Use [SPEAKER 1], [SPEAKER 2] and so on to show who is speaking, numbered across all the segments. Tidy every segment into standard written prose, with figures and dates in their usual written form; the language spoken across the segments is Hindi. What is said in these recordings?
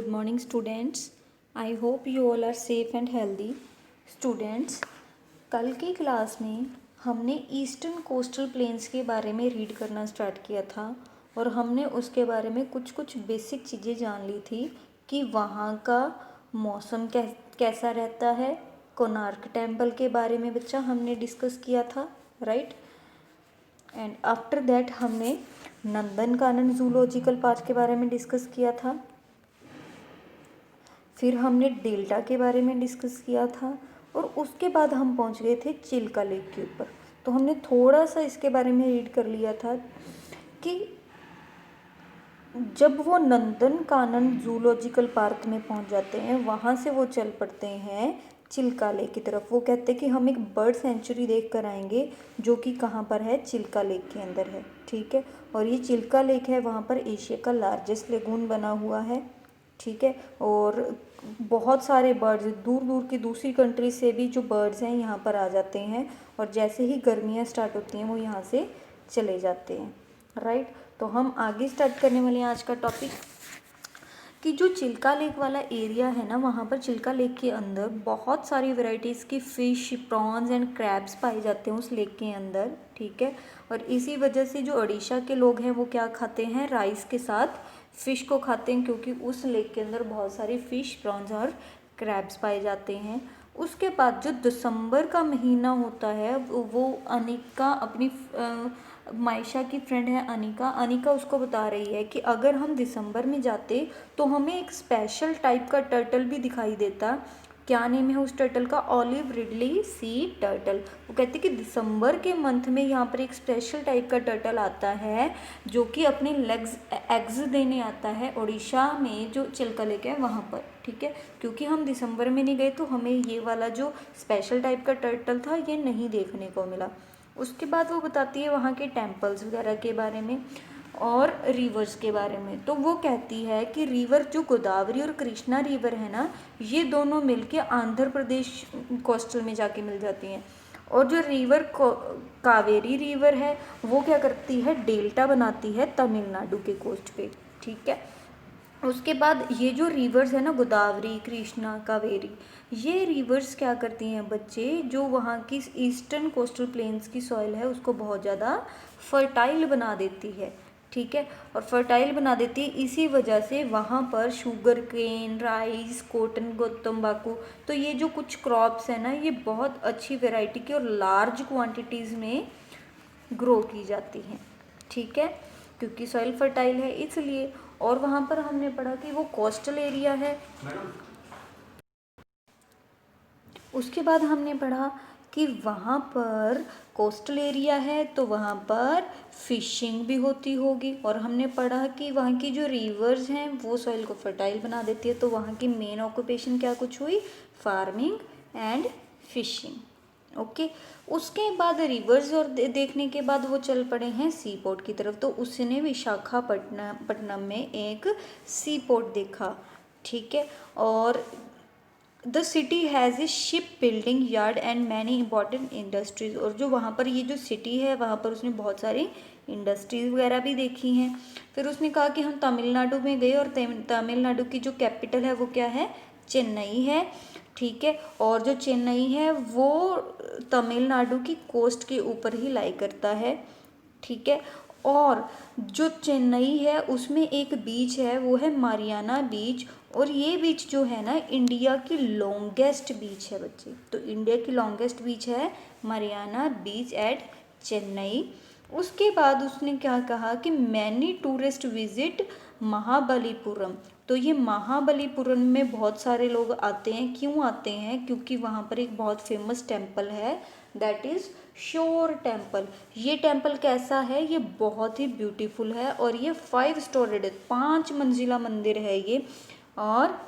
[SPEAKER 1] Good morning students. I hope you all are safe and healthy. Students, कल की क्लास में हमने ईस्टर्न कोस्टल प्लेन्स के बारे में रीड करना स्टार्ट किया था और हमने उसके बारे में कुछ कुछ बेसिक चीज़ें जान ली थी कि वहाँ का मौसम कैसा रहता है। कोणार्क टेम्पल के बारे में बच्चा हमने डिस्कस किया था, राइट। एंड आफ्टर दैट हमने नंदनकानन जूलॉजिकल पार्क के बारे में डिस्कस किया था। फिर हमने डेल्टा के बारे में डिस्कस किया था और उसके बाद हम पहुंच गए थे चिल्का लेक के ऊपर। तो हमने थोड़ा सा इसके बारे में रीड कर लिया था कि जब वो नंदनकानन जूलॉजिकल पार्क में पहुंच जाते हैं, वहाँ से वो चल पड़ते हैं चिल्का लेक की तरफ। वो कहते हैं कि हम एक बर्ड सेंचुरी देख कर आएंगे जो कि कहाँ पर है, चिल्का लेक के अंदर है, ठीक है। और ये चिल्का लेक है, वहाँ पर एशिया का लार्जेस्ट लेगून बना हुआ है, ठीक है। और बहुत सारे बर्ड्स दूर दूर की दूसरी कंट्री से भी जो बर्ड्स हैं यहाँ पर आ जाते हैं और जैसे ही गर्मियाँ स्टार्ट होती हैं वो यहाँ से चले जाते हैं, राइट। तो हम आगे स्टार्ट करने वाले हैं आज का टॉपिक कि जो चिल्का लेक वाला एरिया है ना, वहाँ पर चिल्का लेक के अंदर बहुत सारी वैरायटीज़ की फ़िश, प्रॉन्स एंड क्रैब्स पाए जाते हैं उस लेक के अंदर, ठीक है। और इसी वजह से जो उड़ीसा के लोग हैं वो क्या खाते हैं, राइस के साथ फ़िश को खाते हैं, क्योंकि उस लेक के अंदर बहुत सारी फ़िश, प्रॉन्स और क्रैब्स पाए जाते हैं। उसके बाद जो दिसंबर का महीना होता है वो अनिका अपनी मायशा की फ्रेंड है अनिका उसको बता रही है कि अगर हम दिसंबर में जाते तो हमें एक स्पेशल टाइप का टर्टल भी दिखाई देता। क्या नेम है उस टर्टल का, ऑलिव रिडली सी टर्टल। वो कहते हैं कि दिसंबर के मंथ में यहाँ पर एक स्पेशल टाइप का टर्टल आता है जो कि अपने एग्स देने आता है उड़ीसा में जो चिल्का लेक है वहाँ पर, ठीक है। क्योंकि हम दिसंबर में नहीं गए तो हमें ये वाला जो स्पेशल टाइप का टर्टल था ये नहीं देखने को मिला। उसके बाद वो बताती है वहाँ के टेम्पल्स वगैरह के बारे में और रिवर्स के बारे में। तो वो कहती है कि रिवर जो गोदावरी और कृष्णा रिवर है ना, ये दोनों मिलके आंध्र प्रदेश कोस्टल में जाके मिल जाती हैं। और जो रिवर कावेरी रिवर है वो क्या करती है, डेल्टा बनाती है तमिलनाडु के कोस्ट पे, ठीक है। उसके बाद ये जो रिवर्स है ना, गोदावरी, कृष्णा, कावेरी, ये रिवर्स क्या करती हैं बच्चे, जो वहाँ की ईस्टर्न कोस्टल प्लेन्स की सॉइल है उसको बहुत ज़्यादा फर्टाइल बना देती है, ठीक है। और फर्टाइल बना देती है, इसी वजह से वहाँ पर शुगर केन, राइस, कॉटन, तंबाकू, तो ये जो कुछ क्रॉप्स है ना, ये बहुत अच्छी वेराइटी की और लार्ज क्वांटिटीज़ में ग्रो की जाती हैं, ठीक है, क्योंकि सॉइल फर्टाइल है इसलिए। और वहाँ पर हमने पढ़ा कि वो कोस्टल एरिया है। उसके बाद हमने पढ़ा कि वहाँ पर कोस्टल एरिया है तो वहाँ पर फिशिंग भी होती होगी। और हमने पढ़ा कि वहाँ की जो रिवर्स हैं वो सॉइल को फर्टाइल बना देती है, तो वहाँ की मेन ऑक्यूपेशन क्या कुछ हुई, फार्मिंग एंड फिशिंग, ओके। उसके बाद रिवर्स और देखने के बाद वो चल पड़े हैं सी पोर्ट की तरफ। तो उसने विशाखापट्टनम में एक सी पोर्ट देखा, ठीक है। और the city has a ship building yard and many important industries. और जो वहाँ पर ये जो सिटी है वहाँ पर उसने बहुत सारी इंडस्ट्रीज़ वगैरह भी देखी हैं। फिर उसने कहा कि हम तमिलनाडु में गए और तमिलनाडु की जो कैपिटल है वो क्या है, चेन्नई है, ठीक है। और जो चेन्नई है वो तमिलनाडु की कोस्ट के ऊपर ही लाई करता है, ठीक है। और जो चेन्नई है उसमें एक बीच है वो है मारियाना बीच। और ये बीच जो है ना, इंडिया की लॉन्गेस्ट बीच है बच्चे। तो इंडिया की लॉन्गेस्ट बीच है मारियाना बीच एट चेन्नई। उसके बाद उसने क्या कहा कि मैनी टूरिस्ट विजिट महाबलीपुरम। तो ये महाबलीपुरम में बहुत सारे लोग आते हैं, क्यों आते हैं, क्योंकि वहाँ पर एक बहुत फेमस टेम्पल है, दैट इज़ शोर टेम्पल। ये टेम्पल कैसा है, ये बहुत ही ब्यूटीफुल है और ये 5 स्टोरेड है, 5 मंजिला मंदिर है ये। और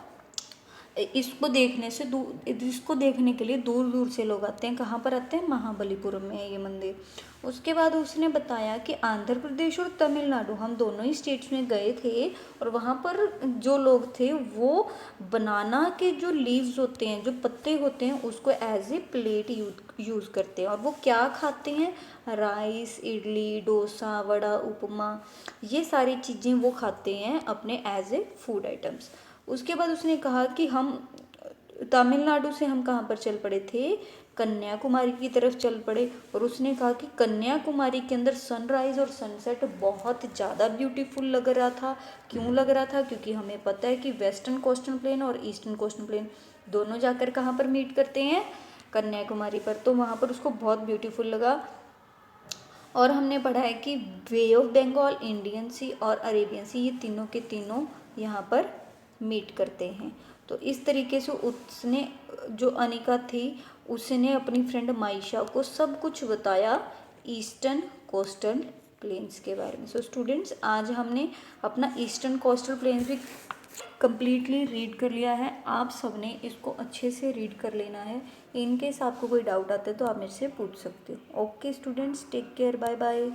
[SPEAKER 1] इसको देखने के लिए दूर दूर से लोग आते हैं। कहाँ पर आते हैं, महाबलीपुरम में है ये मंदिर। उसके बाद उसने बताया कि आंध्र प्रदेश और तमिलनाडु, हम दोनों ही स्टेट्स में गए थे और वहाँ पर जो लोग थे वो बनाना के जो लीव्स होते हैं, जो पत्ते होते हैं, उसको एज ए प्लेट यूज़ करते हैं। और वो क्या खाते हैं, राइस, इडली, डोसा, वड़ा, उपमा, ये सारी चीज़ें वो खाते हैं अपने एज ए फूड आइटम्स। उसके बाद उसने कहा कि हम तमिलनाडु से हम कहाँ पर चल पड़े थे, कन्याकुमारी की तरफ चल पड़े। और उसने कहा कि कन्याकुमारी के अंदर सनराइज़ और सनसेट बहुत ज़्यादा ब्यूटीफुल लग रहा था। क्यों लग रहा था? क्योंकि हमें पता है कि वेस्टर्न कोस्टल प्लेन और ईस्टर्न कोस्टल प्लेन दोनों जाकर कहाँ पर मीट करते हैं, कन्याकुमारी पर। तो वहाँ पर उसको बहुत ब्यूटीफुल लगा। और हमने पढ़ा है कि बे ऑफ बंगाल, इंडियन सी और अरेबियन सी, ये तीनों के तीनों यहाँ पर मीट करते हैं। तो इस तरीके से उसने, जो अनिका थी, उसने अपनी फ्रेंड माइशा को सब कुछ बताया ईस्टर्न कोस्टल प्लेन्स के बारे में। सो स्टूडेंट्स, आज हमने अपना ईस्टर्न कोस्टल प्लेन्स भी कम्प्लीटली रीड कर लिया है। आप सबने इसको अच्छे से रीड कर लेना है। इनकेस आपको कोई डाउट आता है तो आप मेरे से पूछ सकते हो। Okay students, take care, bye bye.